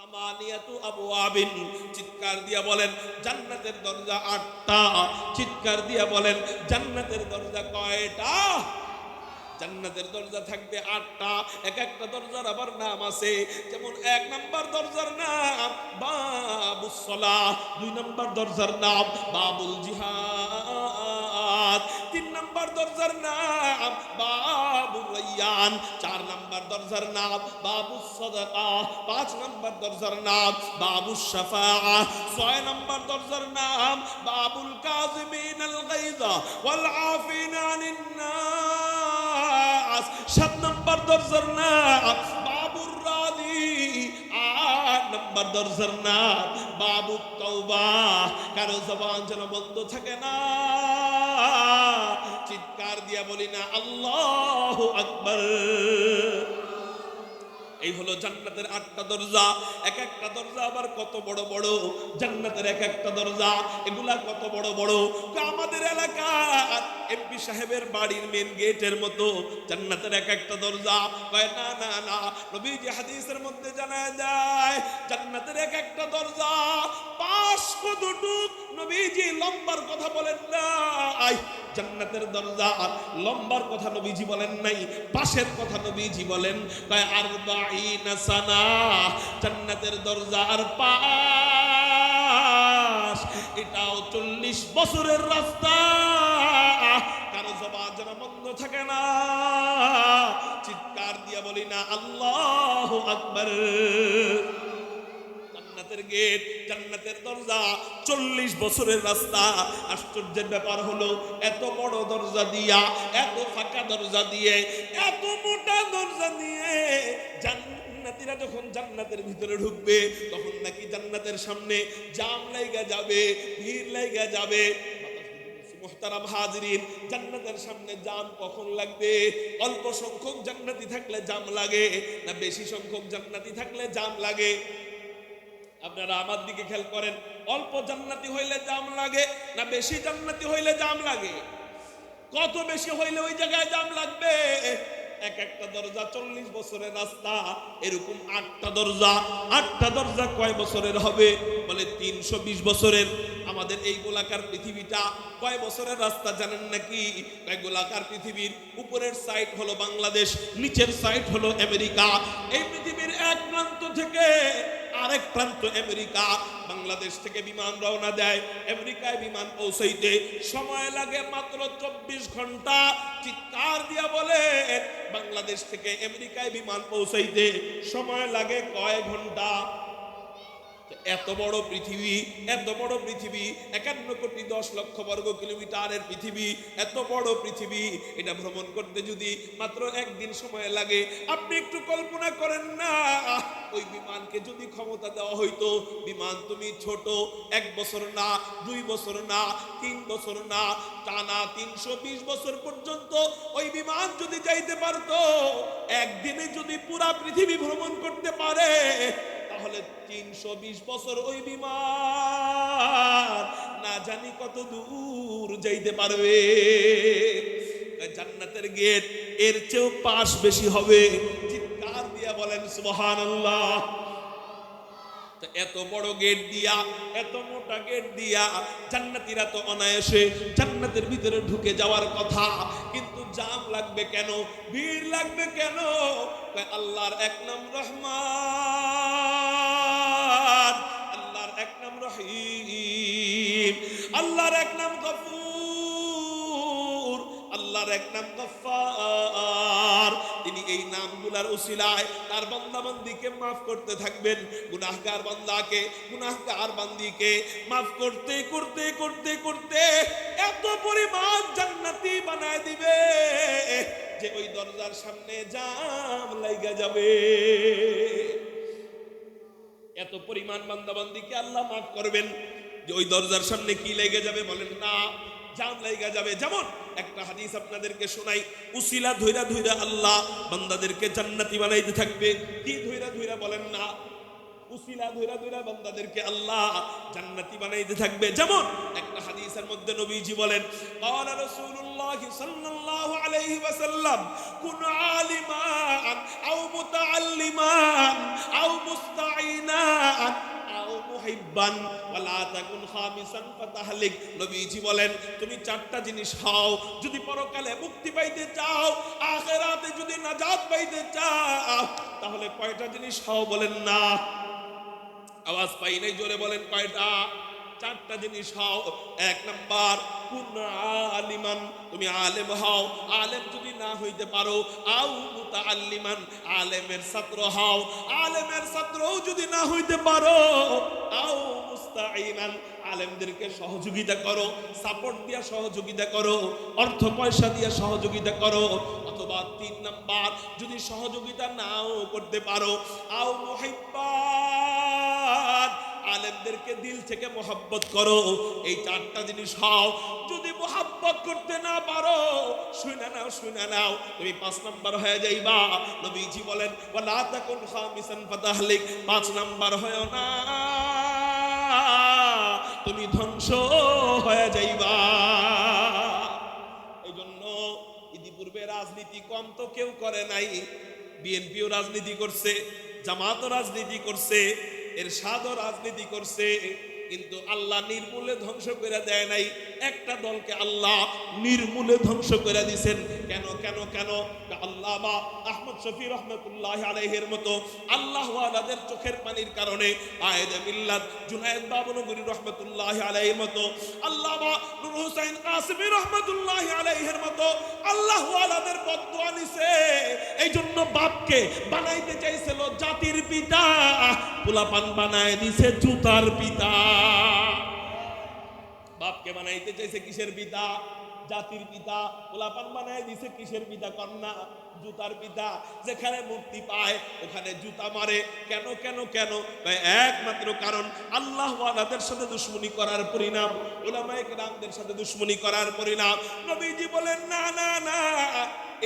সামানিয়াতু আবওয়াবিন, চিৎকার দিয়া বলেন জান্নাতের দরজা 8টা। চিৎকার দিয়া বলেন জান্নাতের দরজা কয়টা? জান্নাতের দরজা থাকবে 8টা। এক একটা দরজার আবার নাম আছে। যেমন 1 নাম্বার দরজার নাম বাবুস সালাহ, 2 নাম্বার দরজার নাম বাবুল জিহাদ, 3 নাম্বার দরজার নাম বাবুর রায়্যান, 4 নাম্বার দরজার নাম বাবুস সাদাকা, 5 নাম্বার দরজার নাম বাবুস শাফাআ, 6 নাম্বার দরজার নাম বাবুল কাযিমিনাল গায়যা ওয়াল আফিনা আনিন নাস, 7 নাম্বার দরজার নাম বাবুর রাদি, 8 নাম্বার দরজার নাম বাবুত তাওবা। কারো জবান যেন বন্ধ থাকে না, চিৎকার দিয়া বলি না আল্লাহু আকবার। এই হলো জান্নাতের 8টা দরজা। এক একটা দরজা আবার কত বড় বড়, জান্নাতের এক একটা দরজা এগুলা কত বড় বড়। আমাদের এলাকার এমপি সাহেবের বাড়ির মেন গেটের মতো জান্নাতের এক একটা দরজা। কয় না না না, নবীজি হাদিসের মধ্যে জানা যায় জান্নাতের এক একটা দরজা 5 কদটুক। নবীজি লম্বার কথা বলেন নাই, জান্নাতের দরজা আর লম্বার কথা নবীজি বলেন নাই, পাশের কথা নবীজি বলেন। কয় 40 সানা, জান্নাতের দরজা আর পাশ, এটাও 40 বছরের রাস্তা। কারো জবান যেন বন্ধ থাকে না, চিৎকার দিয়া বলি না আল্লাহু আকবার। জান্নাতের গেট, জান্নাতের দরজা, 40 বছরের রাস্তা। আশ্চর্যের ব্যাপার হলো এত বড় দরজা দিয়া, এত ফাঁকা দরজা দিয়ে, এত মোটা দরজা দিয়ে জান্নাতীরা যখন জান্নাতের ভিতরে ঢুকবে তখন নাকি জান্নাতের সামনে জাম লাইগা যাবে, ভিড় লাইগা যাবে। মুহতারাম হাজিরিন, জান্নাতের সামনে জাম কখন লাগবে? অল্প সংখ্যক জান্নাতি থাকলে জাম লাগে না বেশি সংখ্যক জান্নাতি থাকলে জাম লাগে? আপনারা আমার দিকে খেয়াল করেন, অল্প জান্নাতি হইলে জাম লাগে না বেশি জান্নাতি হইলে জাম লাগে? কত বেশি হইলে ওই জায়গায় জাম লাগবে? এক একটা দরজা 40 বছরের রাস্তা, এরকম 8টা দরজা। 8টা দরজা কয় বছরের হবে? বলে 320 বছরের। আমাদের এই গোলাকার পৃথিবীটা কয় বছরের রাস্তা জানেন নাকি? গোলাকার পৃথিবীর উপরের সাইড হলো বাংলাদেশ, নিচের সাইড হলো আমেরিকা। এই পৃথিবীর এক প্রান্ত থেকে আরেক প্রান্ত আমেরিকা। বাংলাদেশ থেকে বিমান রওনা দেয়, আমেরিকায় বিমান পৌঁছাইতে সময় লাগে মাত্র 24 ঘন্টা। চিৎকার দিয়া বলে বাংলাদেশ থেকে আমেরিকায় বিমান পৌঁছাইতে সময় লাগে কয় ঘন্টা? এত বড় পৃথিবী, এত বড় পৃথিবী, 51 কোটি 10 লক্ষ বর্গ কিলোমিটারের পৃথিবী, এত বড় পৃথিবী, এটা ভ্রমণ করতে যদি মাত্র একদিন সময় লাগে, আপনি একটু কল্পনা করেন না ওই বিমানকে যদি ক্ষমতা দেওয়া হইতো, বিমান তুমি ছোট, 1 বছর না, 2 বছর না, 3 বছর না, টানা 320 বছর পর্যন্ত ওই বিমান যদি যাইতে পারতো, একদিনে যদি পুরা পৃথিবী ভ্রমণ করতে পারে, তাহলে 320 বছর ওই বিমান না জানি কত দূর যাইতে পারবে। জান্নাতের গেট এর চেয়েও পাশ বেশি হবে। চিৎকার দিয়া বলেন সুবহানাল্লাহ। এত বড় গেট দিয়া, এত মোটা গেট দিয়া জান্নাতীরা তো অনায়াসে জান্নাতের ভিতরে ঢুকে যাওয়ার কথা, কিন্তু জাম লাগবে কেন? ভিড় লাগবে কেন? আল্লাহর এক নাম রহমান, আল্লাহর এক নাম রহিম, আল্লাহর এক নাম গফুর, আল্লাহর এক নাম গফফার। তিনি এই নামগুলার উসিলায় তার বান্দাবান্দিকে মাফ করতে থাকবেন। গুনাহগার বান্দাকে, গুনাহগার বান্দিকে মাফ করতে করতে করতে করতে এত পরিমাণ জান্নাতি বানায় দিবে যে ওই দরজার সামনে জাম লাইগা যাবে। এত পরিমাণ বান্দাবান্দিকে আল্লাহ মাফ করবেন যে ওই দরজার সামনে কি লেগে যাবে? বলেন না, জাম লাইগা যাবে। যেমন একটা হাদিস আপনাদেরকে শোনাই, উসিলা ধইরা ধইরা আল্লাহ বান্দাদেরকে জান্নাতি বানাইতে থাকবে। কি ধইরা ধইরা? বলেন না, উসিলা ধইরা ধইরা বান্দাদেরকে আল্লাহ জান্নাতি বানাইতে থাকবে। যেমন একটা হাদিসের মধ্যে নবীজি বলেন, ক্বালা রাসূলুল্লাহ সাল্লাল্লাহু আলাইহি ওয়াসাল্লাম, কুন আলিমান আও মুতাআল্লিমান আও মুস্তাঈনান মুহিব্বান ওয়া লা তাকুন খামিসান ফাতাহলিক। নবীজি বলেন তুমি চারটা জিনিস হও যদি পরকালে মুক্তি পাইতে চাও, আখিরাতে যদি নাজাত পাইতে চাও, তাহলে কয়টা জিনিস হও বলেন না? আওয়াজ পাই নাই, জোরে বলেন কয়টা? চারটা জিনিস হও। এক নাম্বার কুন আলিমান, তুমি আলেম হও। আলেম যদি না হইতে পারো, আও মুতাআল্লিমান, আলেমের ছাত্র হও। আলেমের ছাত্রও যদি না হইতে পারো, আও মুস্তাঈনান, আলেমদেরকে সহযোগিতা করো, সাপোর্ট দিয়া সহযোগিতা করো, অর্থ পয়সা দিয়া সহযোগিতা করো। অথবা তিন নাম্বার যদি সহযোগিতা নাও করতে পারো, আও মুহিব্বান, আলেমদেরকে দিল থেকে মোহাব্বত করো। এই চারটা জিনিস হও। যদি মোহাব্বত করতে না পারো, শুনে নাও তুমি 5 নাম্বার হয়ে যাইবা। নবীজি বলেন ওয়ালা তাকুন খামিসান ফাতাহলিক, 5 নাম্বার হয় না, তুমি ধ্বংস হয়ে যাইবা। এই জন্য ইতিপূর্বে রাজনীতি কম তো কেউ করে নাই। বিএনপিও রাজনীতি করছে, জামাতও রাজনীতি করছে, এরশাদও রাজনীতি করছে, কিন্তু আল্লাহ নির্মূলে ধ্বংস করে দেয় নাই। একটা দলকে আল্লাহ নির্মূলে ধ্বংস করে দিয়েছেন। কেন কেন কেন? আল্লাহ বা আহমদ শফি রহমতুল্লাহ আলাইহির মতো আল্লাহ ওয়ালাদের চোখের পানির কারণে, আয়েদে মিল্লাত জুনায়েদ বাবনগরী রহমতুল্লাহ আলাইহির মতো, আল্লাহ বা নূর হোসেন কাসেমী রহমতুল্লাহ আলাইহির মতো আল্লাহ ওয়ালাদের বদদুয়া নিছে। এই জন্য বাপকে বানাইতে চাইছিল জাতির পিতা, পোলাপান বানায় দিছে জুতার পিতা। বাপকে বানাইতে চাইছে কিসের পিতা? জাতির পিতা। পোলাপান বানায় দিছে কিসের পিতা? কন্যা, জুতার পিতা। যেখানে মুক্তি পায় ওখানে জুতা মারে। কেন কেন কেন? একমাত্র কারণ আল্লাহ ওয়ালাদের সাথে দুশমনি করার পরিণাম, উলামায়ে কেরামদের সাথে দুশমনি করার পরিণাম। নবীজি বলেন না না না,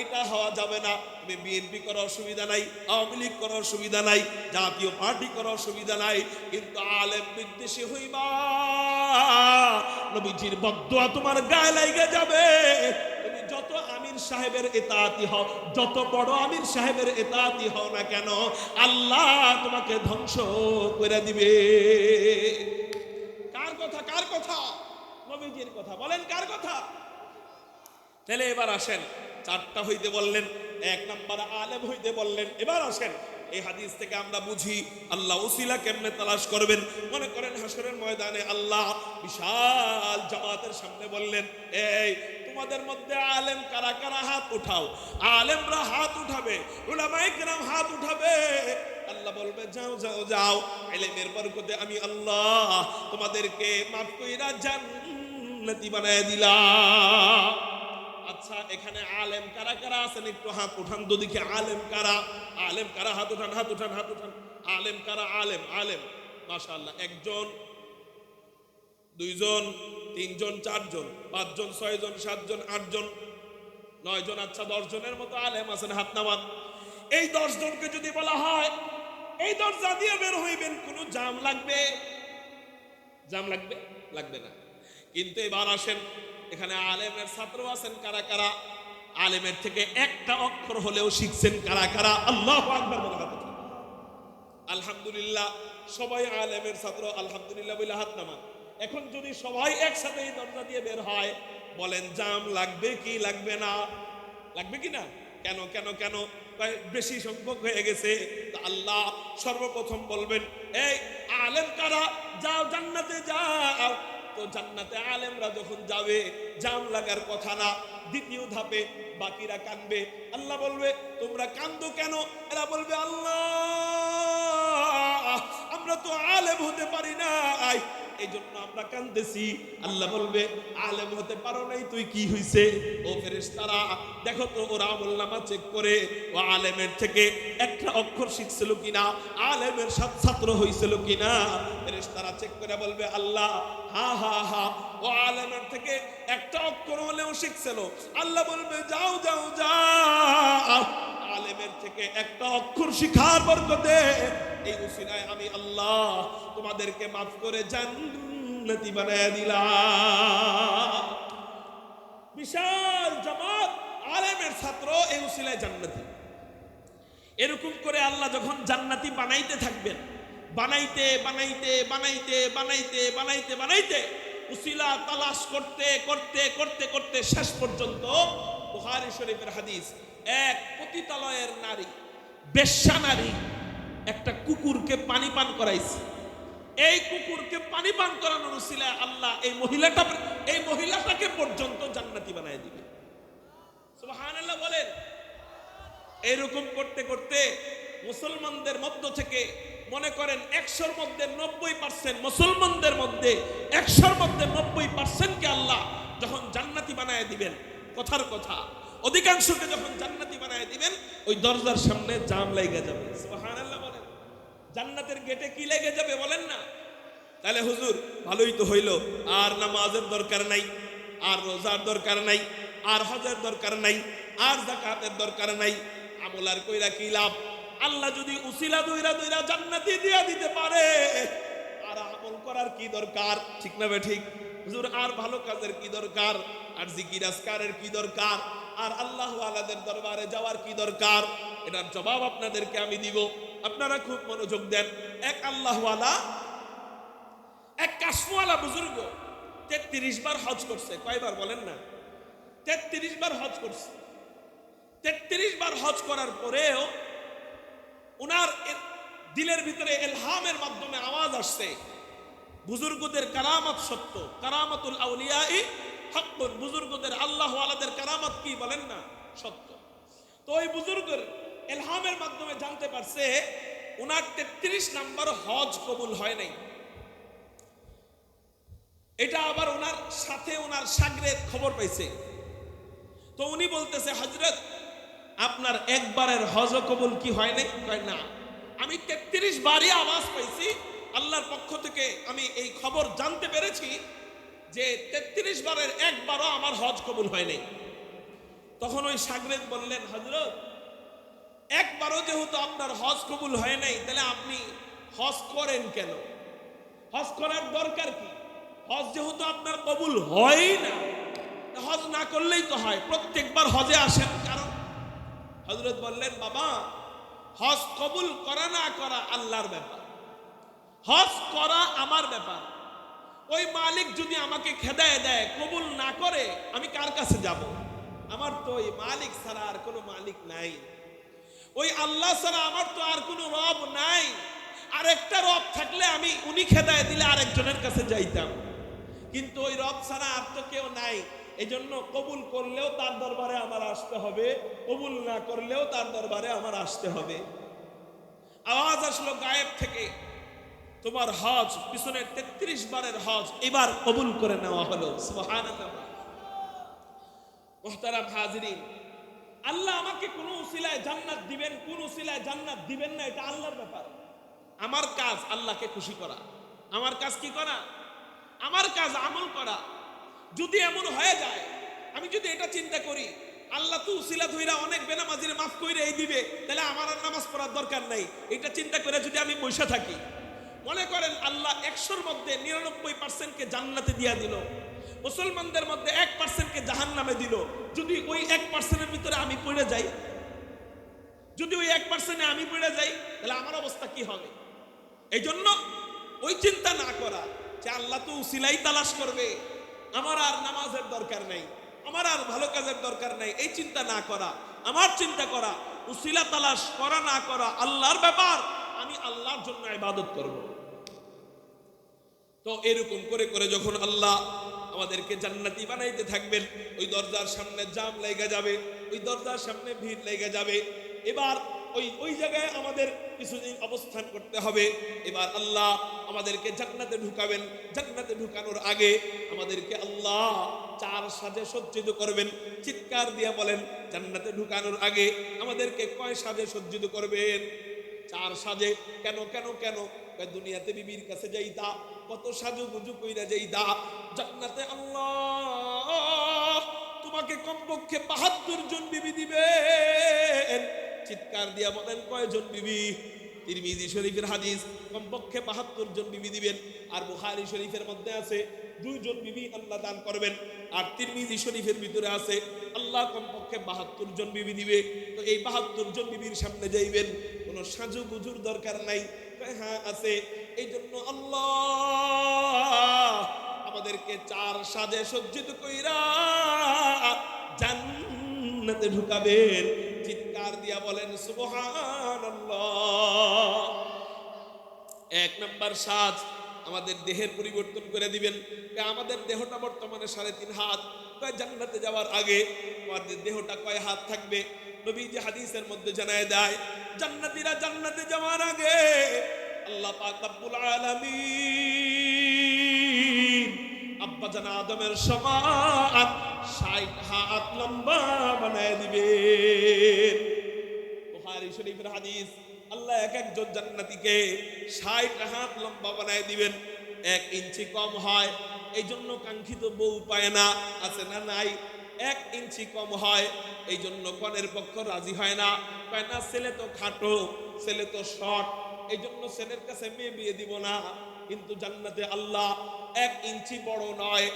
এটা হওয়া যাবে না। তুমি বিএনপি করার অসুবিধা নাই, আওয়ামী লীগ করার অসুবিধা নাই, জাতীয় পার্টি করার অসুবিধা নাই, কিন্তু আলেম বিদ্বেষী হইবা, নবীজির বদদুয়া তোমার গায়ে লাগা যাবে। তুমি যত আমির সাহেবের ইতাআতি হও, যত বড় আমির সাহেবের ইতাআতি হও না কেন, আল্লাহ তোমাকে ধ্বংস করে দিবে। কার কথা? কার কথা? নবীজির কথা। বলেন কার কথা? তাহলে এবার আসেন, চারটা হইতে বললেন, 1 নাম্বার আলেম হইতে বললেন। এবার আসেন এই হাদিস থেকে আমরা বুঝি আল্লাহ ওসিলা কেমনে তালাশ করবেন। মনে করেন হাসরের ময়দানে আল্লাহ বিশাল জামাতের সামনে বললেন, এই তোমাদের মধ্যে আলেম কারা কারা হাত উঠাও। আলেমরা হাত উঠাবে, উলামায়ে কেরাম হাত উঠাবে। আল্লাহ বলবে যাও যাও যাও, ইলমের বরকতে আমি আল্লাহ তোমাদেরকে মাফ কইরা জান্নাতি বানায় দিলাম। আচ্ছা, এখানে আলেম কারা কারা আছেন একটু হাত উঠান তো দেখি। আলেম কারা? আলেম কারা? হাত উঠান, হাত উঠান, হাত উঠান। আলেম কারা? আলেম, আলেম মাশাআল্লাহ। 1 জন, 2 জন, 3 জন, 4 জন, 5 জন, 6 জন, 7 জন, 8 জন, 9 জন। আচ্ছা, 10 জনের মতো আলেম আছেন, হাত নামান। এই 10 জনকে যদি বলা হয় এই দরজা দিয়ে বের হইবেন, কোনো জাম লাগবে? জাম লাগবে? লাগবে না। কিন্তু এবার আসেন, এখানে আলেমের ছাত্র আছেন কারা কারা? আলেমের থেকে একটা অক্ষর হলেও শিখছেন কারা কারা? আল্লাহু আকবার বলে হাত উঠান। আলহামদুলিল্লাহ, সবাই আলেমের ছাত্র, আলহামদুলিল্লাহ বলে হাত নামান। এখন যদি সবাই একসাথে এই দরজা দিয়ে বের হয়, বলেন জাম লাগবে কি লাগবে না? লাগবে কি না? কেন কেন কেন? বেশি সংখ্যক হয়ে গেছে। আল্লাহ সর্বপ্রথম বলবেন, এই আলেম কারা? যাও জান্নাতে যাও। তো জান্নাতে আলেমরা যখন যাবে, জাম লাগার কথা না। দ্বিতীয় ধাপে বাকিরা কানবে। আল্লাহ বলবে তোমরা কান্দো কেন? এরা বলবে আল্লাহ আমরা তো আলেম হতে পারি না, এই জন্য আমরা কান্দেছি। আল্লাহ বলবে আলেম হতে পারো নাই, তুই কি হইছে? ও ফেরেশতারা দেখো তো ওর আমলনামা চেক করে ও আলেমের থেকে একটা অক্ষর শিখছিল কিনা, আলেমের ছাত্র হইছিল কিনা। ফেরেশতারা চেক করে বলবে আল্লাহ হা হা হা, ও আলেমের থেকে একটা অক্ষর হলেও শিখছিল। আল্লাহ বলবে যাও যাও যাও, আলেমের থেকে একটা অক্ষর শিখার বরকতে এই উসিলায় আমি আল্লাহ তোমাদেরকে মাফ করে জান্নাতি বানায় দিলাম। বিশাল জামাত আলেমের ছাত্র, এই উসিলায় জান্নাতি। এরকম করে আল্লাহ যখন জান্নাতি বানাইতে থাকবেন, বানাইতে বানাইতে বানাইতে বানাইতে বানাইতে বানাইতে উসিলা তালাশ করতে করতে করতে করতে শেষ পর্যন্ত বুখারী শরীফের হাদিস, এক পতিতালয়ের নারী, বেশ্যা নারী একটা কুকুরকে পানি পান করাইছে। এই কুকুরকে পানি পান করানোর উসিলায় আল্লাহ এই মহিলাটাকে পর্যন্ত জান্নাতি বানায় দিবে। সুবহানাল্লাহ বলেন। এইরকম করতে করতে মুসলমানদের মধ্য থেকে মনে করেন 100-র মধ্যে 90% মুসলমানদের মধ্যে 100-র মধ্যে 90%কে আল্লাহ যখন জান্নাতি বানায় দিবেন, কথার কথা অধিকাংশকে যখন জান্নাতি বানায় দিবেন, ওই দরজার সামনে জাম লেগে যাবে। সুবহানাল্লাহ বলেন। জান্নাতের গেটে কি লেগে যাবে বলেন না? তাহলে হুজুর ভালোই তো হইল, আর নামাজের দরকার নাই, আর রোজার দরকার নাই, আর হজের দরকার নাই, আর যাকাতের দরকার নাই, আমল আর কইরা কি লাভ? আল্লাহ যদি উসিলা দইরা দইরা জান্নাতি দিয়া দিতে পারে, আর আমল করার কি দরকার? ঠিক না বে ঠিক? হুজুর আর ভালো কাজের কি দরকার? আর জিকির আজকারের কি দরকার? আর আল্লাহ ওয়ালাদের দরবারে যাওয়ার কি দরকার? এটার জবাব আপনাদেরকে আমি দিব, আপনারা খুব মনোযোগ দেন। এক আল্লাহ ওয়ালা, এক কাশফওয়ালা বুজুর্গ 33 বার হজ করছে। কয়বার বলেন না? 33 বার হজ করছে। 33 বার হজ করার পরেও উনার দিলের ভিতরে ইলহামের মাধ্যমে আওয়াজ আসছে, বুজুর্গদের কারামত সত্য, কারামাতুল আউলিয়াই হাক্কুন। বুজুর্গদের আল্লাহ ওয়ালাদের কারামত কি বলেন না? সত্য। তো ওই বুজুর্গের ইলহামের মাধ্যমে জানতে পারছে উনার 33 নাম্বার হজ কবুল হয় নাই। এটা আবার ওনার সাথে ওনার শাগরেদ খবর পাইছে। তো উনি বলতেছে, হযরত আপনার একবারের হজ কবুল কি হয় নাই? কয় না, আমি 33 বারই আওয়াজ পাইছি আল্লাহর পক্ষ থেকে, আমি এই খবর জানতে পেরেছি যে 33 বারের একবারও আমার হজ কবুল হয় নাই। তখন ওই শাগরেদ বললেন, হযরত একবারও যেহেতু আপনার হজ কবুল হয় নাই, তাহলে আপনি হজ করেন কেন? হজ করার দরকার কি? হজ যেহেতু আপনার কবুল হয় না, হজ না করলেই তো হয়, প্রত্যেকবার হজে আসেন। কারণ হযরত বললেন, বাবা হজ কবুল করা না করা আল্লাহর ব্যাপার, হজ করা আমার ব্যাপার। ওই মালিক যদি আমাকে খেদায় দেয়, কবুল না করে, আমি কার কাছে যাব? আমার তো ওই মালিক ছাড়া আর কোনো মালিক নাই, ওই আল্লাহ ছাড়া আমার তো আর কোনো রব নাই। আর একটা রব থাকলে আমি উনি খেদায় দিলে আরেকজনের কাছে যাইতাম, কিন্তু ওই রব ছাড়া আর তো কেউ নাই। এই জন্য কবুল করলেও তার দরবারে আমার আসতে হবে, কবুল না করলেও তার দরবারে আমার আসতে হবে। আওয়াজ আসলো গায়েব থেকে, তোমার হজ, পিছনের 33 বারের হজ এবার কবুল করে নেওয়া হলো। সুবহানাল্লাহ। মুহতারাম হাজিরিন, আল্লাহ আমাকে কোন উসিলায় জান্নাত দিবেন, কোন উসিলায় জান্নাত দিবেন না, এটা আল্লাহর ব্যাপার। আমার কাজ আল্লাহকে খুশি করা। আমার কাজ কি করা? আমার কাজ আমল করা। যদি এমন হয়ে যায়, আমি যদি এটা চিন্তা করি আল্লাহ তো উসিলা ধইরা অনেক বেনামাজির মাফ কইরে এই দিবে, তাহলে আমার আর নামাজ পড়ার দরকার নাই, এটা চিন্তা করে যদি আমি বসে থাকি, মনে করেন আল্লাহ 100-র মধ্যে 99%কে জান্নাতে দিয়া দিল, মুসলমানদের মধ্যে 1%কে জাহান্নামে দিল। যদি ওই 1%-এর ভিতরে আমি পড়ে যাই, যদি ওই 1%-এ আমি পড়ে যাই, তাহলে আমার অবস্থা কি হবে? এই জন্য ওই চিন্তা না করা যে আল্লাহ তো উসিলাই তালাশ করবে, আমার আর নামাজের দরকার নাই, আমার আর ভালো কাজের দরকার নাই, এই চিন্তা না করা। আমার চিন্তা করা, উসিলা তালাশ করা না করা আল্লাহর ব্যাপার, আমি আল্লাহর জন্য ইবাদত করব। তো এরকম করে করে যখন আল্লাহ আমাদেরকে জান্নাতি বানাইতে থাকবেন, ওই দরজার সামনে জাম লেগে যাবে, ওই দরজার সামনে ভিড় লেগে যাবে। এবার ওই জায়গায় আমাদের কিছুদিন অবস্থান করতে হবে। এবার আল্লাহ আমাদেরকে জান্নাতে ঢুকাবেন। জান্নাতে ঢুকানোর আগে আমাদেরকে আল্লাহ 4 সাজে সজ্জিত করবেন। চিৎকার দিয়ে বলেন, জান্নাতে ঢুকানোর আগে আমাদেরকে কয় সাজে সজ্জিত করবেন? 4 সাজে। কেন কেন কেন? দুনিয়াতে বিবির কাছে যাইতা, কত সাজু গুজু কইরা যাইতা, জান্নাতে আল্লাহ তোমাকে কমপক্ষে 72 জন বিবি দিবেন। চিৎকার দিয়া বলেন, কয়জন বিবি? তিরমিজি শরীফের হাদিস, কমপক্ষে 72 জন বিবি দিবেন। আর বুখারী শরীফের মধ্যে আছে 2 জন বিবি আল্লাহ দান করবেন। আর তিরমিজি শরীফের ভিতরে আছে আল্লাহ কমপক্ষে 72 জন বিবি দিবে। তো এই 72 জন বিবির সামনে যাইবেন, কোনো সাজু গুজুর দরকার নাই। কয় হ্যাঁ আছে। এই জন্য আল্লাহ আমাদেরকে 4 সাজে সজ্জিত কইরা জান্নাতে ঢুকাবেন। চিৎকার দিয়া বলেন সুবহানাল্লাহ। 1 নাম্বার সাজ আমাদের দেহের পরিবর্তন করে দিবেন। আমাদের দেহটা বর্তমানে 3.5 হাত। কয় জান্নাতে যাওয়ার আগে আমাদের দেহটা কয় হাত থাকবে? নবীজি হাদিসের মধ্যে জানায় দেয়, জান্নাতীরা জান্নাতে যাওয়ার আগে আল্লাহ পাক রব্বুল আলামিন আব্বা জান আদমের সমান 60 হাত লম্বা বানায় দিবেন। বুখারী শরীফের হাদিস। আল্লাহ এক একজন জান্নাতীকে 60 হাত লম্বা বানায় দিবেন। 1 ইঞ্চি কম হয়, এই জন্য কাঙ্ক্ষিত বউ পায় না, আছে না নাই? 1 ইঞ্চি কম হয়, এই জন্য কনের পক্ষ রাজি হয় না, কয় না ছেলে তো খাটো, ছেলে তো শর্ট, এই জন্য ছেলের কাছে মেয়ে বিয়ে দিব না। কিন্তু জান্নাতে আল্লাহ 1 ইঞ্চি বড় নয়,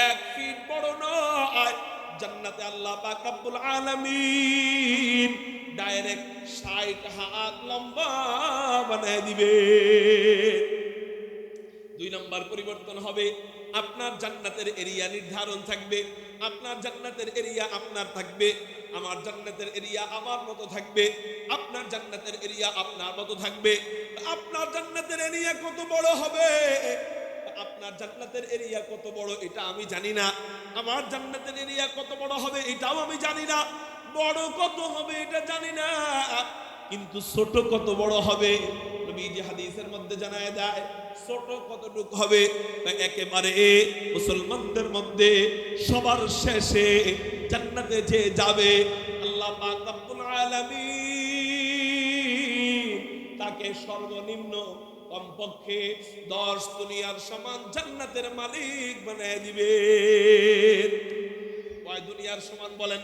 1 ফিট বড় নয়, জান্নাতে আল্লাহ পাক রব্বুল আলামিন ডাইরেক্ট 60 হাত লম্বা বানায় দিবে। 2 নম্বর পরিবর্তন হবে, আপনার জান্নাতের এরিয়া নির্ধারণ থাকবে। আপনার জান্নাতের এরিয়া আপনার থাকবে, আমার জান্নাতের এরিয়া আমার মতো থাকবে, আপনার জান্নাতের এরিয়া আপনার মতো থাকবে। আপনার জান্নাতের এরিয়া কত বড় হবে, আপনার জান্নাতের এরিয়া কত বড় এটা আমি জানি না, আমার জান্নাতের এরিয়া কত বড় হবে এটাও আমি জানি না, বড় কত হবে এটা জানি না, কিন্তু ছোট কত বড় হবে নবীজি হাদিসের মধ্যে জানায় দেয়। ছোট কতটুকু হবে? একেবারে মুসলমানদের মধ্যে সবার শেষে জান্নাতে যে যাবে আল্লাহ পাক রব্বুল আলামিন তাকে সর্বনিম্ন কমপক্ষে 10 দুনিয়ার সমান জান্নাতের মালিক বানায় দিবে। কয় দুনিয়ার সমান বলেন?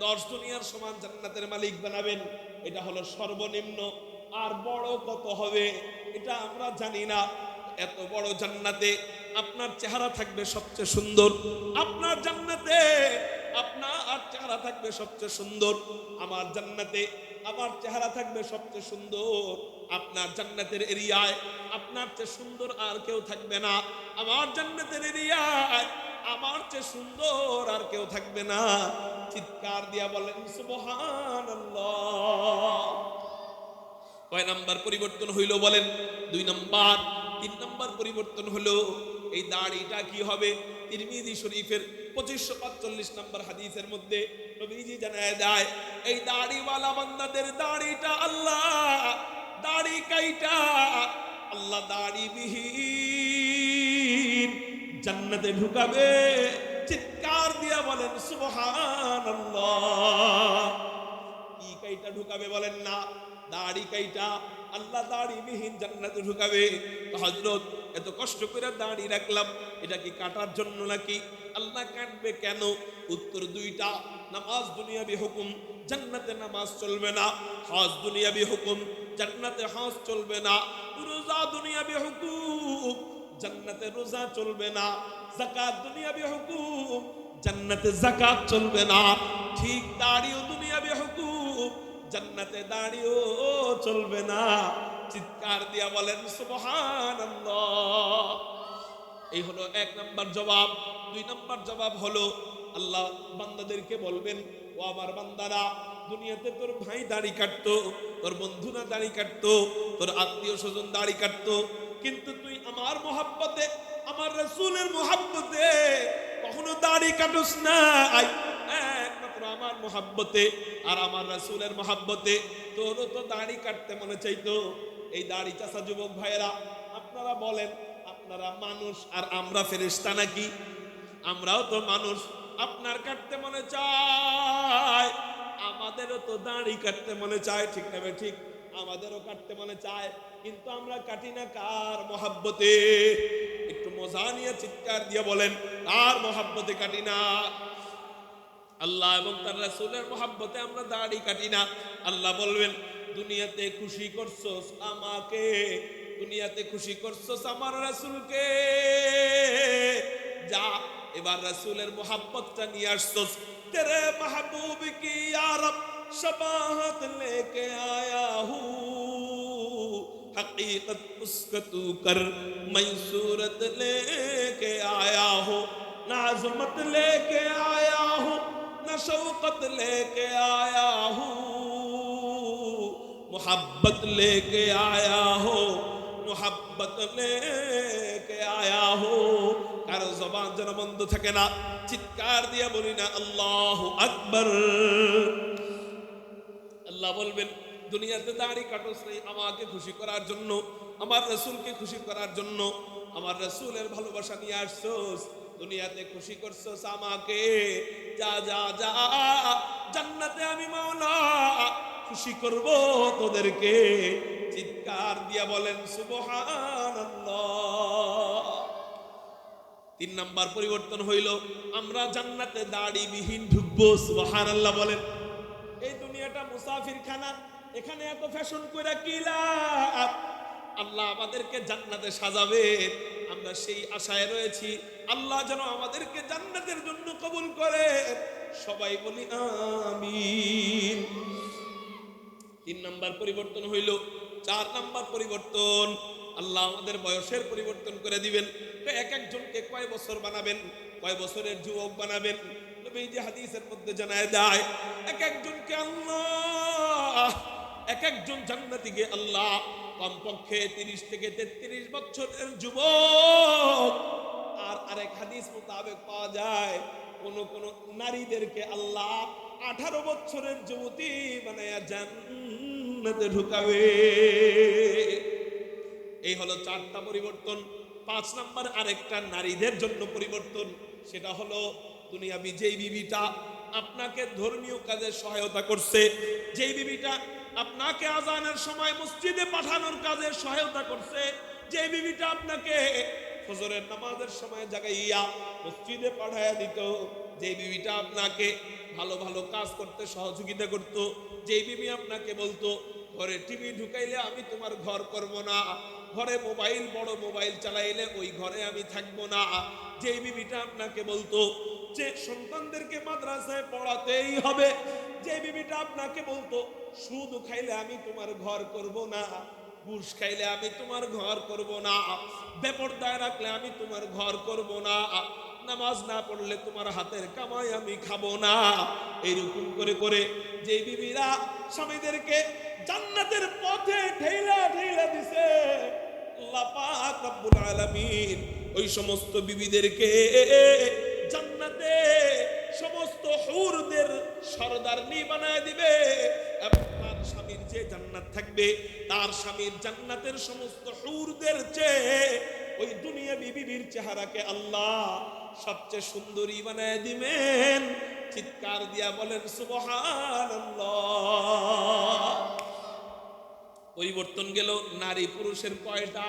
10 দুনিয়ার সমান জান্নাতের মালিক বানাবেন। এটা হলো সর্বনিম্ন। আর বড় কত হবে এটা আমরা জানি না। এত বড় জান্নাতে আপনার চেহারা থাকবে সবচেয়ে সুন্দর, আপনার জান্নাতে আপনার চেহারা থাকবে সবচেয়ে সুন্দর, আমার জান্নাতে আমার চেহারা থাকবে সবচেয়ে সুন্দর। আপনার জান্নাতের এরিয়ায় আপনার চেয়ে সুন্দর আর কেউ থাকবে না, আমার জান্নাতের এরিয়ায় আমার চেয়ে সুন্দর আর কেউ থাকবে না। চিৎকার দিয়া বলেন সুবহানাল্লাহ। কয় নাম্বার পরিবর্তন হইল বলেন? 2 নাম্বার। 3 নাম্বার পরিবর্তন হলো এই দাড়িটা কি হবে? তিরমিজি শরীফের 2545 নাম্বার হাদিসের মধ্যে নবীজি জানায় দেয়, এই দাড়িওয়ালা বান্দাদের দাড়িটা আল্লাহ দাড়ি কাইটা আল্লাহ দাড়িবিহীন জান্নাতে ঢুকাবে। চিৎকার দিয়া বলেন সুবহানাল্লাহ। কি কাইটা ঢুকাবে বলেন না? দাড়ি কাইটা আল্লাহ দাড়িবিহীন জান্নাতে ঢুকাবে। তো হযরত এত কষ্ট করে দাড়ি রাখলাম, এটা কি কাটার জন্য নাকি? আল্লাহ কাটবে কেন? উত্তর 2টা। নামাজ দুনিয়াবি হুকুম, জান্নাতে নামাজ চলবে না। হজ দুনিয়াবি হুকুম, জান্নাতে হজ চলবে না। রোজা দুনিয়াবি হুকুম, জান্নাতে রোজা চলবে না। যাকাত দুনিয়াবি হুকুম, জান্নাতে যাকাত চলবে না। ঠিক দাড়িও দুনিয়াবি হুকুম, জান্নাতে দাড়িও চলবে না। চিৎকার দিয়া বলেন সুবহানাল্লাহ। এই হলো 1 নাম্বার জবাব। 2 নাম্বার জবাব হলো আল্লাহ বান্দাদেরকে বলবেন, ও আমার বান্দারা, দুনিয়াতে তোর ভাই দাড়ি কাটতো, তোর বন্ধুরা দাড়ি কাটতো, তোর আত্মীয় স্বজন দাড়ি কাটতো, কিন্তু তুই আমার মহব্বতে আমার রাসূলের মহব্বতে কখনো দাড়ি কাটস না। একমাত্র আমার মহব্বতে আর আমার রাসূলের মহব্বতে তোরও তো দাড়ি কাটতে মনে চাইতো। এই দাড়ি চাচা যুবক ভাইয়েরা, আপনারা বলেন, আপনারা মানুষ আর আমরা ফেরেশতা নাকি? আমরাও তো মানুষ। আপনার কাটতে মনে চায়, আমাদেরও তো দাড়ি কাটতে মনে চায়, ঠিক না ঠিক? আমাদেরও কাটতে মনে চায়, কিন্তু আমরা কাটি না কার মহব্বতে? একটু মজা নিয়ে চিৎকার দিয়ে বলেন, কার মহব্বতে কাটি না? আল্লাহ এবং তার রাসূলের মহব্বতে আমরা দাড়ি কাটি না। আল্লাহ বলবেন, দুনিয়াতে খুশি করছস আমাকে, দুনিয়াতে খুশি করছস আমার রাসূলকে, যা এবার রাসূলের মহব্বতটা নিয়ে আসছস। তেরে মাহবুব কি ইয়া রব शबाहत लेके आया हूँ, हकीकत उसका तू कर, मैं सूरत लेके आया हो, ना अज़मत लेके आया हो, ना शौकत लेके आया हूँ, मोहब्बत लेके आया हो, मोहब्बत लेके आया हो। কারো জবান যেন বন্ধ থাকে না, চিৎকার দিয়ে বলি না আল্লাহু আকবার। আল্লাহ বলবেন দুনিয়াতে দাড়ি কাটছ নাই আমাকে খুশি করার জন্য, আমার রাসূলকে খুশি করার জন্য, আমার রাসূলের ভালোবাসা নিয়ে আসছস, দুনিয়াতে খুশি করছস আমাকে, যা যা যা জান্নাতে আমি মাওলা খুশি করব তোদেরকে। চিৎকার দিয়া বলেন সুবহানাল্লাহ। 3 নাম্বার পরিবর্তন হইল আমরা জান্নাতে দাড়িবিহীন ঢুকবো। সুবহানাল্লাহ বলেন। এই দুনিয়াটা মুসাফির খানা, এখানে এত ফ্যাশন কইরা কি লাভ? আল্লাহ আমাদেরকে জান্নাতে সাজাবে, আমরা সেই আশায় রয়েছি। আল্লাহ যেন আমাদেরকে জান্নাতের জন্য কবুল করে, সবাই বলি আমিন। 3 নাম্বার পরিবর্তন হইল। 4 নাম্বার পরিবর্তন, আল্লাহ আমাদের বয়সের পরিবর্তন করে দিবেন। এক একজনকে কয় বছর বানাবেন, কয় বছরের যুবক বানাবেন। নবী যে হাদিসের মধ্যে জানায় দেয় এক একজনকে আল্লাহ, এক একজন জান্নাতীকে আল্লাহ কমপক্ষে 30 থেকে 33 বছরের যুবক, আর আরেক হাদিস মোতাবেক পাওয়া যায় কোন কোন নারীদেরকে আল্লাহ 18 বছরের যুবতী বানায়া জান্নাতে ঢুকাবে। এই হলো 4টা পরিবর্তন। 5 নাম্বার আরেকটা নারীদের জন্য পরিবর্তন, সেটা হলো দুনিয়াবি যেই বিবিটা আপনাকে ধর্মীয় কাজে সহায়তা করছে, যেই বিবিটা আপনাকে আজানের সময় মসজিদে পাঠানোর কাজে সহায়তা করছে, যে বিবিটা আপনাকে ফজরের নামাজের সময় জাগাইয়া মসজিদে পাঠাইয়া দিত, যে বিবিটা আপনাকে ভালো ভালো কাজ করতে সহযোগিতা করত, যে বিবি আপনাকে বলতো ঘরে টিভি ঢুকাইলে আমি তোমার ঘর করব না, ঘরে মোবাইল বড় মোবাইল চালাইলে ওই ঘরে আমি থাকবো না, যে বিবিটা আপনাকে বলতো যে সন্তানদেরকে মাদ্রাসায় পড়াতেই হবে, যে বিবিটা আপনাকে বলতো সুদ খাইলে আমি তোমার ঘর করব না, ঘুষ খাইলে আমি তোমার ঘর করব না, বেপরদায় রাখলে আমি তোমার ঘর করব না, নামাজ না পড়লে তোমার হাতের কামাই আমি খাবো না, এইরকম করে করে যে বিবিরা স্বামীদেরকে জান্নাতের পথে ঠেলা ঠেলা দিছে, আল্লাহ পাক রব্বুল আলামিন ওই সমস্ত বিবিদেরকে জান্নাতে সমস্ত হুরদের সরদারনি বানায় দিবে। এবং তার স্বামীর যে জান্নাত থাকবে, তার স্বামীর জান্নাতের সমস্ত হুরদের চেয়ে ওই দুনিয়াবি বিবির চেহারাকে আল্লাহ সবচেয়ে সুন্দরী বানায় দিবেন। চিৎকার দিয়া বলেন সুবহানাল্লাহ। পরিবর্তন গেল নারী পুরুষের কয়টা?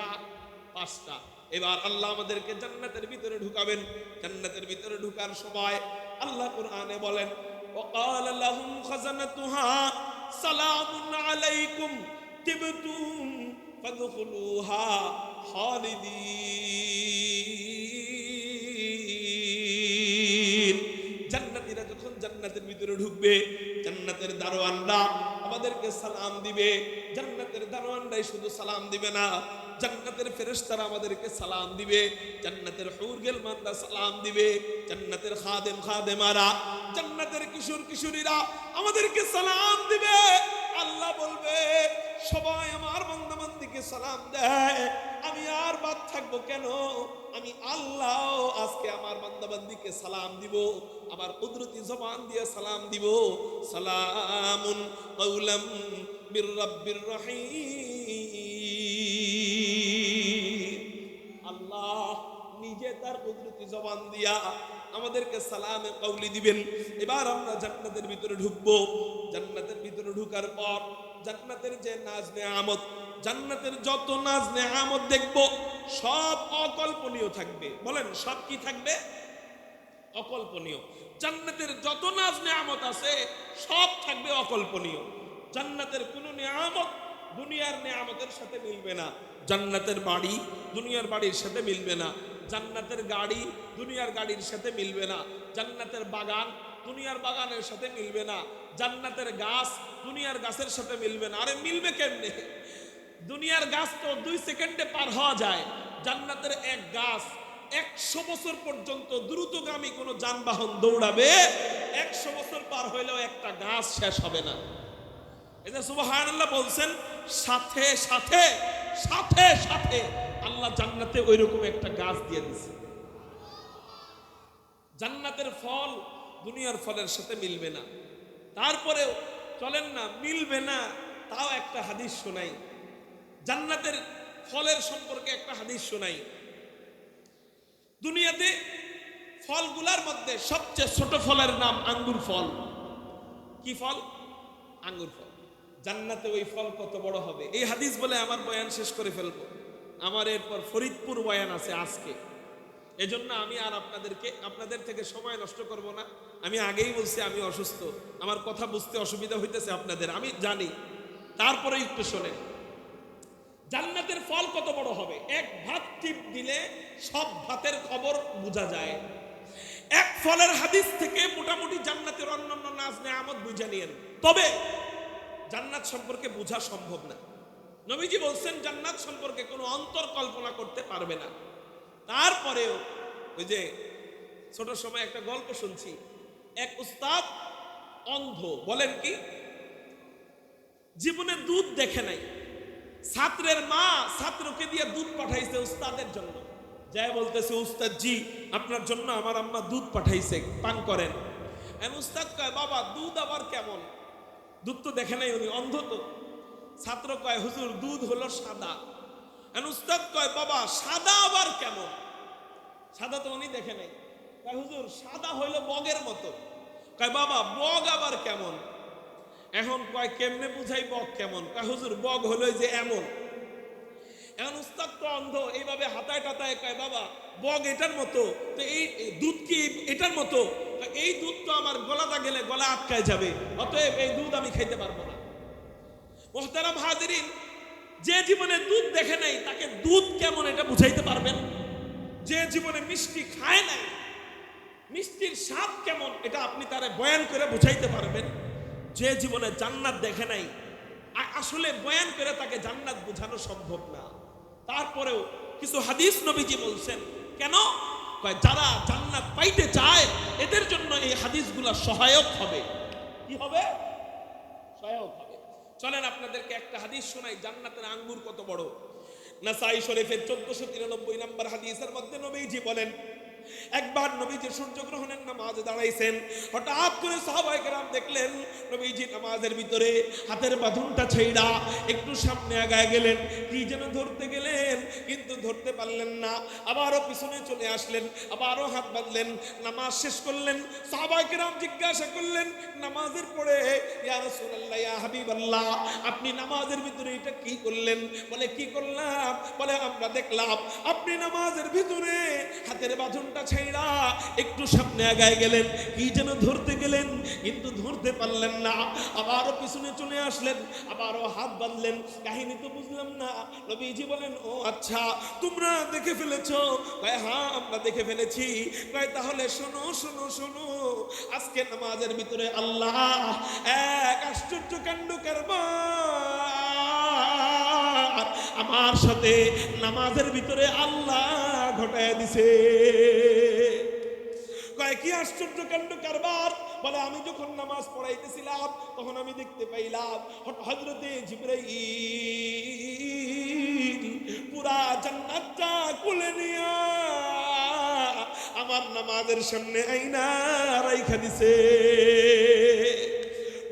5টা। এবার আল্লাহ আমাদেরকে জান্নাতের ভিতরে ঢুকাবেন। জান্নাতের ভিতরে ঢুকার সময় আল্লাহ কোরআনে বলেন وقال لهم خزنتها سلام عليكم طبتم فادخلوها خالدين। জান্নাতীরা যখন জান্নাতের ভিতরে ঢুকবে, জান্নাতের দারোয়ানরা আমাদেরকে সালাম দিবে। জান্নাতের দারোয়ানরাই শুধু সালাম দিবে না, জান্নাতের ফেরেশতারা আমাদেরকে সালাম দিবে, জান্নাতের হুর গিলমানরা সালাম দিবে, জান্নাতের খাদেম খাদেমারা, জান্নাতের কিশোর কিশোরীরা আমাদেরকে সালাম দিবে। আল্লাহ বলবে সবাই আমার বান্দা বান্দীকে সালাম দেয়, আমি আর বাদ থাকবো কেন? আমি আল্লাহ আজকে আমার বান্দা বান্দীকে সালাম দিব, আমার কুদরতি জবান দিয়ে সালাম দিব। সালামুন কাওলাম মির রাব্বির রহিম। আল্লাহ নিজে তার কুদরতি জবান দিয়া আমাদেরকে সালামে কাউলি দিবেন। এবার আমরা জান্নাতের ভিতরে ঢুকবো। জান্নাতের ভিতরে ঢুকার পর জান্নাতের যে নাজ নেয়ামত, জান্নাতের যত নাজ নেয়ামত দেখব সব অকল্পনীয় থাকবে। বলেন সব কি থাকবে? অকল্পনীয়। জান্নাতের যত নাজ নেয়ামত আছে সব থাকবে অকল্পনীয়। জান্নাতের কোন নেয়ামত দুনিয়ার নেয়ামতের সাথে মিলবে না। জান্নাতের বাড়ি দুনিয়ার বাড়ির সাথে মিলবে না, জান্নাতের গাড়ি দুনিয়ার গাড়ির সাথে মিলবে না, জান্নাতের বাগান দুনিয়ার বাগানের সাথে মিলবে না, জান্নাতের গাছ দুনিয়ার গাছের সাথে মিলবে না। আরে মিলবে কেমনে? দুনিয়ার গাছ তো 2 সেকেন্ডে পার হওয়া যায়, জান্নাতের এক গাছ 100 বছর পর্যন্ত দ্রুতগামী কোনো যানবাহন দৌড়াবে, 100 বছর পার হইলেও একটা গাছ শেষ হবে না। এই যে সুবহানাল্লাহ বলছেন, সাথে সাথে সাথে সাথে আল্লাহ জান্নাতে ওইরকম একটা গাছ দিয়ে দিছে। জান্নাতের ফল দুনিয়ার ফলের সাথে মিলবে না। তারপরেও চলেন না, মিলবে না, তাও একটা হাদিস শোনাই। জান্নাতের ফলের সম্পর্কে একটা হাদিস শোনাই। দুনিয়াতে ফলগুলার মধ্যে সবচেয়ে ছোট ফলের নাম আঙ্গুর ফল। কি ফল? আঙ্গুর ফল। জান্নাতে ওই ফল কত বড় হবে, এই হাদিস বলে আমার বয়ান শেষ করে ফেলবো। আমার এরপর ফরিদপুর বয়ান আছে আজকে, এজন্য আমি আর আপনাদের থেকে সময় নষ্ট করব না। আমি আগেই বলছি আমি অসুস্থ, আমার কথা বুঝতে অসুবিধা হইতেছে আপনাদের, আমি জানি, তারপরে একটু শোনেন। জান্নাতের ফল কত বড় হবে, এক ভাত টিপ দিলে সব ভাতের খবর বোঝা যায়। এক ফলের হাদিস থেকে মোটামুটি জান্নাতের অন্যান্য নাজ নেয়ামত বুঝে নিয়েন, তবে জান্নাত সম্পর্কে বোঝা সম্ভব না। নবীজি বলছেন জান্নাত সম্পর্কে কোনো অন্তর কল্পনা করতে পারবে না। তারপরেও ওই যে ছোট সময় একটা গল্প শুনছি, এক উস্তাদ অন্ধ, বলেন কি, জীবনে দুধ দেখে নাই, ছাত্রের মা ছাত্রকে দিয়ে দুধ পাঠাইছে উস্তাদের জন্য, যাই বলতেছে উস্তাদ জি আপনার জন্য আমার আম্মা দুধ পাঠাইছে, পান করেন। উস্তাদ কয় বাবা দুধ আবার কেমন, দুধ তো দেখে নাই, উনি অন্ধ তো। ছাত্র কয় হুজুর দুধ হলো সাদা। উস্তাদ কয় বাবা সাদা আবার কেমন, সাদা তো উনি দেখে নাই। কয় হুজুর সাদা হইলো বগের মতো। কয় বাবা বগ আবার কেমন? এখন কয় কেমনে বুঝাই বগ কেমন? কয় হুজুর বগ হলো যে এমন। এখন উস্তাদ তো অন্ধ, এইভাবে হাতায় টাতায় কয় বাবা বগ এটার মতো, তো এই দুধ কি এটার মতো? এই দুধ তো আমার গলাটা গেলে গলা আটকায় যাবে, অতএব এই দুধ আমি খাইতে পারবো না। মুহতারাম হাজিরিন, যে জীবনে দুধ দেখে নাই তাকে দুধ কেমন এটা বুঝাইতে পারবেন? যে জীবনে মিষ্টি খায় নাই মিষ্টির স্বাদ কেমন এটা আপনি তারে বয়ান করে বুঝাইতে পারবেন? যে জীবনে জান্নাত দেখে নাই আসলে বয়ান করে তাকে জান্নাত বোঝানো সম্ভব না। তারপরেও কিছু হাদিস নবীজি বলছেন, কেন? যারা জান্নাত পাইতে চায় এদের জন্য এই হাদিসগুলো সহায়ক হবে। কি হবে? সহায়ক হবে। চলেন আপনাদেরকে একটা হাদিস শোনাই, জান্নাতের আঙ্গুর কত বড়। নাসাই শরীফের 1493 নম্বর হাদিসের মধ্যে নবীজি বলেন, একবার নবীজি সূর্যগ্রহণের নামাজে দাঁড়াইছেন, হঠাৎ করে সাহাবায়ে কেরাম দেখলেন নবীজি নামাজের ভিতরে হাতের বাঁধনটা ছেড়া একটু সামনে আগায় গেলেন, কি যেন ধরতে গেলেন কিন্তু ধরতে পারলেন না, আবারও পিছনে চলে আসলেন, আবারও হাত বাঁধলেন, নামাজ শেষ করলেন। সাহাবায়ে কেরাম জিজ্ঞাসা করলেন নামাজের পরে, ইয়া রাসূলুল্লাহ ইয়া হাবিবাল্লাহ আপনি নামাজের ভিতরে এটা কি করলেন? বলে কি করলাম? বলে আমরা দেখলাম আপনি নামাজের ভিতরে হাতের বাঁধনটা ছাইড়া একটু সামনে আগায় গেলেন, কি যেন ধরতে গেলেন কিন্তু ধরতে পারলেন না, আবারও পিছনে চলে আসলেন, আবারও হাত বাঁধলেন, কাহিনী তো বুঝলাম না। নবীজি বলেন ও আচ্ছা তোমরা দেখে ফেলেছো? কয় হ্যাঁ আমরা দেখে ফেলেছি। কয় তাহলে শোনো শোনো শোনো, আজকে নামাজের ভিতরে আল্লাহ এক আশ্চর্য কাণ্ড কারবার আমার সাথে নামাজের ভিতরে আল্লাহ ঘটায় দিছে। কয় কি আশ্চর্য কাণ্ড কারবার? বলে আমি যখন নামাজ পড়াইতেছিলাম তখন আমি দেখতে পাইলাম হযরতে জিবরাইল পুরা জান্নাতটা কোলে নিয়া আমার নামাজের সামনে আইনা রাইখা দিছে।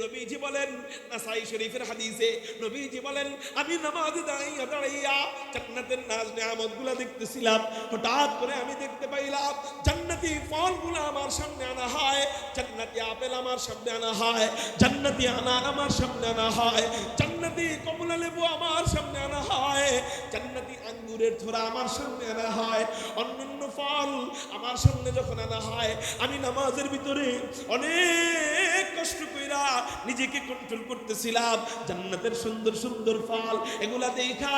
নবীজি বলেন নাসাই শরীফের হাদিসে, নবীজি বলেন আমি নামাজে দাঁড়াইয়া দাঁড়াইয়া জান্নাতের নাজ নেয়ামতগুলো দেখতেছিলাম, হঠাৎ করে আমি দেখতে পাইলাম জান্নাতি ফলগুলো আমার সামনে আনা হয়, জান্নাতি আপেল আমার সামনে আনা হয়, জান্নাতি আনার আমার সামনে আনা হয়, জান্নাতি কমলা লেবু আমার সামনে আনা হয়, জান্নাতি আঙ্গুরের থোড়া আমার সামনে আনা হয়, অন্যান্য ফল আমার সামনে যখন আনা হয়, আমি নামাজের ভিতরে অনেক কষ্ট কইরা নিজেকে কন্ট্রোল করতেছিলাম। জান্নাতের সুন্দর সুন্দর ফল এগুলা দেখা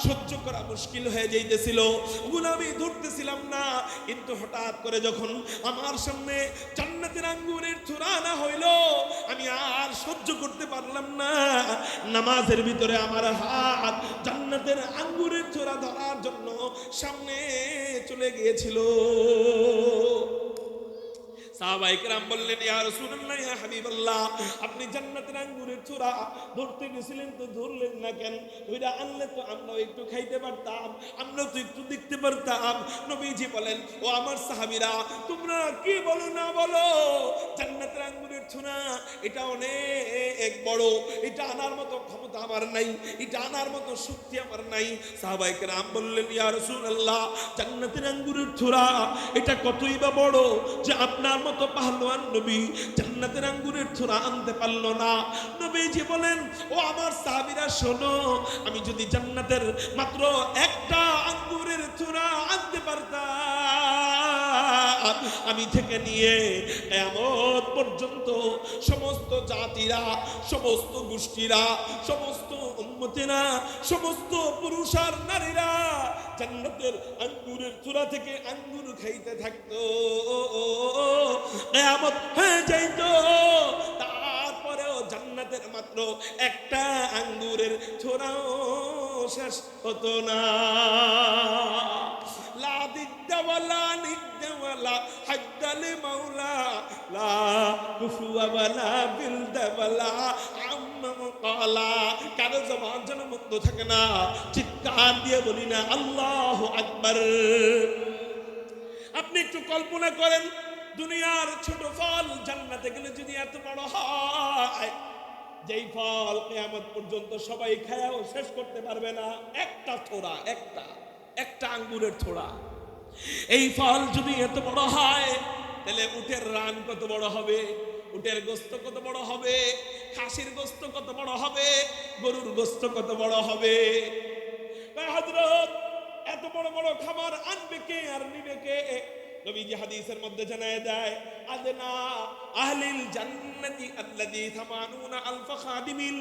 সহ্য করা মুশকিল হয়ে যাইতেছিল, ওগুলো আমি ধরতেছিলাম না। কিন্তু হঠাৎ করে যখন আমার সামনে জান্নাতের আঙ্গুরের থোড়া আনা হইল, আমি আর সহ্য করতে পারলাম না। নামাজের ভিতরে আমার হাত জান্নাতের আঙ্গুরের থোড়া ধরার জন্য সামনে চলে গিয়েছিল। সাহাবায়ে কেরাম বললেন, ইয়া রাসূলুল্লাহ, ইয়া হাবিবাল্লাহ, আপনি জান্নাতের আঙ্গুরের ছোরা ধরতে গেছিলেন তো ধরলেন না কেন? ওইটা আনলে তো আমরা একটু খাইতে পারতাম, আমরা তো একটু দেখতে পারতাম। নবীজি বলেন, ও আমার সাহাবীরা, তোমরা কি বলো না বলো, জান্নাতের আঙ্গুরের ছোরা এটা অনেক বড়, এটা আনার মতো ক্ষমতা আমার নাই, এটা আনার মতো শক্তি আমার নাই। সাহাবায়ে কেরাম বললেন, ইয়া রাসূলুল্লাহ, জান্নাতের আঙ্গুরের ছোরা এটা কতই বা বড় যে আপনার মতো পাহলোয়ান নবী জান্নাতের আঙ্গুরের থোড়া আনতে পারলো না। নবীজি বলেন, ও আমার সাহাবীরা শোনো, আমি যদি জান্নাতের মাত্র একটা আঙ্গুরের থোড়া আনতে পারতাম, আমি থেকে নিয়ে কিয়ামত পর্যন্ত সমস্ত জাতিরা, সমস্ত গোষ্ঠীরা, সমস্ত উম্মতেরা, সমস্ত পুরুষ আর নারীরা জান্নাতের আঙ্গুরের থোড়া থেকে আঙ্গুর খাইতে থাকতো, কিয়ামত হয়ে যাইতো। তারপরেও জান্নাতের মাত্র একটা আঙ্গুরের ছোরাও শেষ হতো না। লা দিদ্দাওয়ালা নিদ্দাওয়ালা হাদ্দালে মাওলা লা কুফুয়া ওয়ালা বিলদাওয়ালা আম্মা ক্বালা। কারো জবান যেন বন্ধ থাকে না, চিৎকার দিয়ে বলি না আল্লাহু আকবার। আপনি একটু কল্পনা করেন, দুনিয়ার ছোট ফল জান্নাতে গেলে যদি এত বড় হয়, যেই ফল কিয়ামত পর্যন্ত সবাই খায়াও শেষ করতে পারবে না, একটা থোড়া, একটা আঙ্গুরের থোড়া। এই ফল যদি এত বড় হয়, তাহলে উটের রান কত বড় হবে, উটের গোস্ত কত বড় হবে, খাসির গোস্ত কত বড় হবে, গরুর গোস্ত কত বড় হবে। হযরত, এত বড় বড় খাবার আনবে কে আর নিবে কে? নবীজি হাদিসের মধ্যে জানায় দেয়, আদনা আহলিল জান্নাতি আল্লাযী ৮০ আলফ খাদিমিন।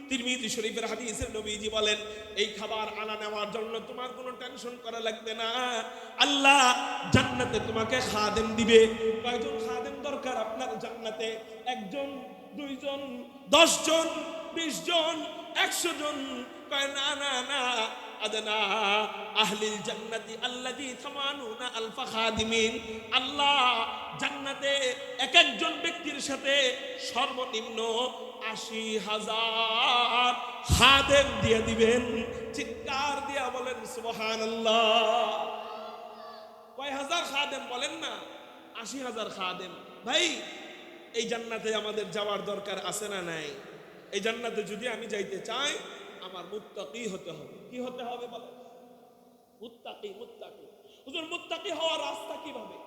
তিরমিজি শরীফের হাদিসে নবীজি বলেন, এই খাবার আনা নেওয়ার জন্য তোমার কোনো টেনশন করা লাগবে না। আল্লাহ জান্নাতে তোমাকে খাদেম দিবে। কয়জন খাদেম দরকার আপনার জান্নাতে? একজন, দুইজন, 10 জন, 20 জন, 100 জন? কয় না না না, আদনা আহলিল জান্নাতি আল্লাযী ৮০ আলফ খাদিমিন। আল্লাহ জান্নাতে এক একজন ব্যক্তির সাথে সর্বনিম্ন ৮০,০০০ খাদেম দিয়ে দিবেন। চিৎকার দিয়া বলেন সুবহানাল্লাহ। কয় হাজার খাদেম বলেন না? ৮০,০০০ খাদেম। ভাই, এই জান্নাতে আমাদের যাওয়ার দরকার আছে না নাই? এই জান্নাতে যদি আমি যাইতে চাই, আমার মুত্তাকি হতে হবে। কি হতে হবে বলেন? মুত্তাকি। হুজুর, মুত্তাকি হওয়ার রাস্তা কিভাবে?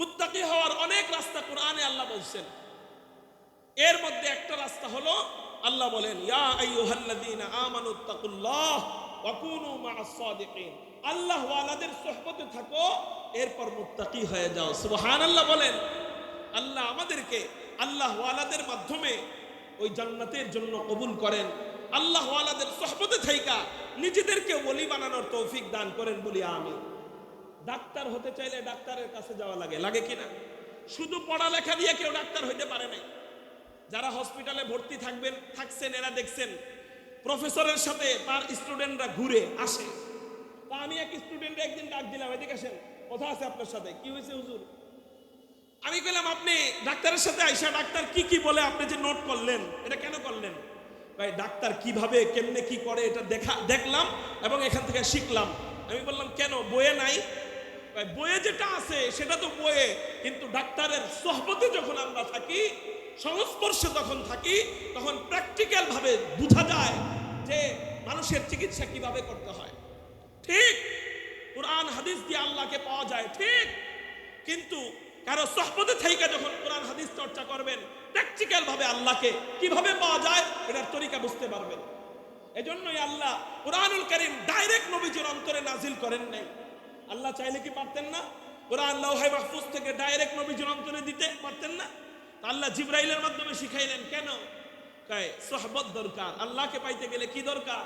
মুত্তাকি হওয়ার অনেক রাস্তা কোরআনে আল্লাহ বলছেন। এর মধ্যে একটা রাস্তা হলো, আল্লাহ বলেন, ইয়া আইয়ুহাল্লাযীনা আমানুত্তাকুল্লাহ ওয়া কুনু মা'আস সাদিকিন। আল্লাহ ওয়ালাদের সুহবতে থাকো, এরপর মুত্তাকি হয়ে যাও। সুবহানাল্লাহ বলেন। আল্লাহ আমাদেরকে আল্লাহ ওয়ালাদের মাধ্যমে ওই জান্নাতের জন্য কবুল করেন। আল্লাহ ওয়ালাদের সুহবতে থাইকা নিজেদেরকে ওলি বানানোর তৌফিক দান করেন বলি আমিন। ডাক্তার হতে চাইলে ডাক্তারের কাছে যাওয়া লাগে কিনা? শুধু পড়ালেখা দিয়ে কেউ ডাক্তার হইতে পারে না। যারা হসপিটালে ভর্তি থাকছেন, এরা দেখছেন প্রফেসরের সাথে তার স্টুডেন্টরা ঘুরে আসে। তা আমি এক স্টুডেন্ট একদিন ডাক দিলাম, এদিকে আসেন, কথা আছে আপনার সাথে। কি হয়েছে হুজুর? আমি বললাম, আপনি ডাক্তারের সাথে আইসা ডাক্তার কি কি বলে আপনি যে নোট করলেন, এটা কেন করলেন? ভাই, ডাক্তার কিভাবে কেমনে কি করে এটা দেখলাম এবং এখান থেকে শিখলাম। আমি বললাম, কেন বইয়ে নাই? ভাই, বইয়ে যেটা আছে সেটা তো বইয়ে, কিন্তু ডাক্তারের সোহবতে যখন আমরা থাকি, সংস্পর্শে যখন থাকি, তখন প্র্যাকটিক্যাল ভাবে বোঝা যায় যে মানুষের চিকিৎসা কিভাবে করতে হয়। ঠিক কোরআন হাদিস দিয়ে আল্লাহকে পাওয়া যায়, ঠিক, কিন্তু কারো সোহবতে থাইকা যখন কোরআন হাদিস চর্চা করবেন, প্র্যাকটিক্যাল ভাবে আল্লাহকে কিভাবে পাওয়া যায় এটার তরিকা বুঝতে পারবেন। এজন্যই আল্লাহ কোরআনুল কারীম ডাইরেক্ট নবীজির অন্তরে নাজিল করেন নাই। আল্লাহ চাইলে কি পারতেন না? কোরআন লৌহে মাহফুজ থেকে ডাইরেক্ট নবীজির অন্তরে দিতে পারতেন না? আল্লাহ জিবরাইলের মাধ্যমে শিখাইলেন। কেন? কয় সোহবত দরকার। আল্লাহকে পাইতে গেলে কি দরকার?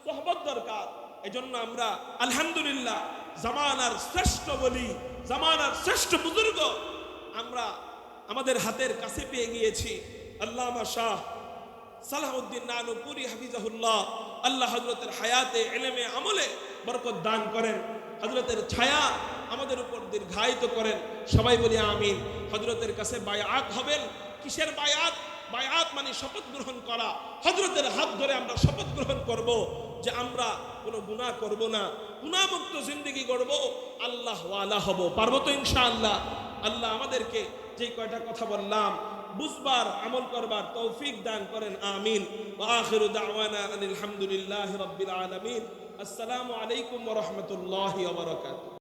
সোহবত দরকার। এজন্য আমরা আলহামদুলিল্লাহ জামানার শ্রেষ্ঠ বলি, জামানার শ্রেষ্ঠ বুজুর্গ আমরা আমাদের হাতের কাছে পেয়ে গিয়েছি। আল্লামা শাহ সালাহউদ্দিন নানুপুরি হাফিজাহুল্লাহ, আল্লাহ হযরতের হায়াতে ইলমে আমলে বরকত দান করেন, হযরতের ছায়া আমাদের উপর দীর্ঘায়িত করেন। সবাই বলি আমিন। হযরতের কাছে বায়াত হবেন। কিসের বায়াত? বায়াত মানে শপথ গ্রহণ করা। হযরতের হাত ধরে আমরা শপথ গ্রহণ করব যে আমরা কোনো গুনাহ করব না, গুনাহমুক্ত জিন্দেগি গড়ব, আল্লাহ ওয়ালা হব। পারবো তো ইনশাআল্লাহ? আল্লাহ আমাদেরকে যে কয়টা কথা বললাম বুঝবার, আমল করবার তৌফিক দান করেন, আমিন। ওয়া আখিরু দাওয়ানা আনিল হামদুলিল্লাহি রাব্বিল আলামিন। আসসালামু আলাইকুম ওয়া রাহমাতুল্লাহি ওয়া বারাকাতুহু।